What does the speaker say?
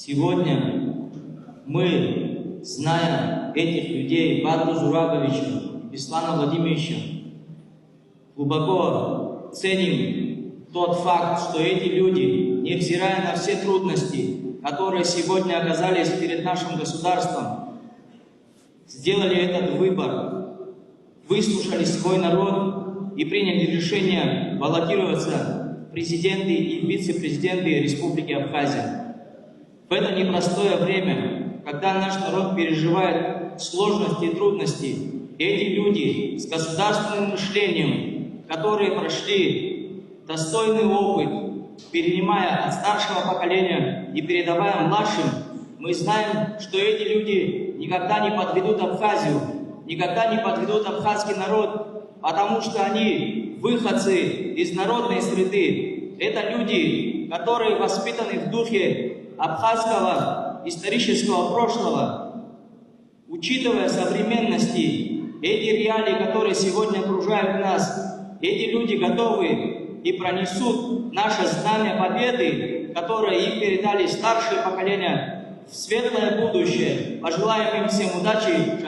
Сегодня мы, зная этих людей, Бату Зурабовича, Беслана Владимировича, глубоко ценим тот факт, что эти люди, невзирая на все трудности, которые сегодня оказались перед нашим государством, сделали этот выбор, выслушали свой народ и приняли решение баллотироваться в президенты и вице-президенты Республики Абхазия. В это непростое время, когда наш народ переживает сложности и трудности, эти люди с государственным мышлением, которые прошли достойный опыт, перенимая от старшего поколения и передавая младшим, мы знаем, что эти люди никогда не подведут Абхазию, никогда не подведут абхазский народ, потому что они выходцы из народной среды. Это люди, которые воспитаны в духе абхазского исторического прошлого. Учитывая современности, эти реалии, которые сегодня окружают нас, эти люди готовы и пронесут наше знамя победы, которое им передали старшие поколения, в светлое будущее. Пожелаем им всем удачи.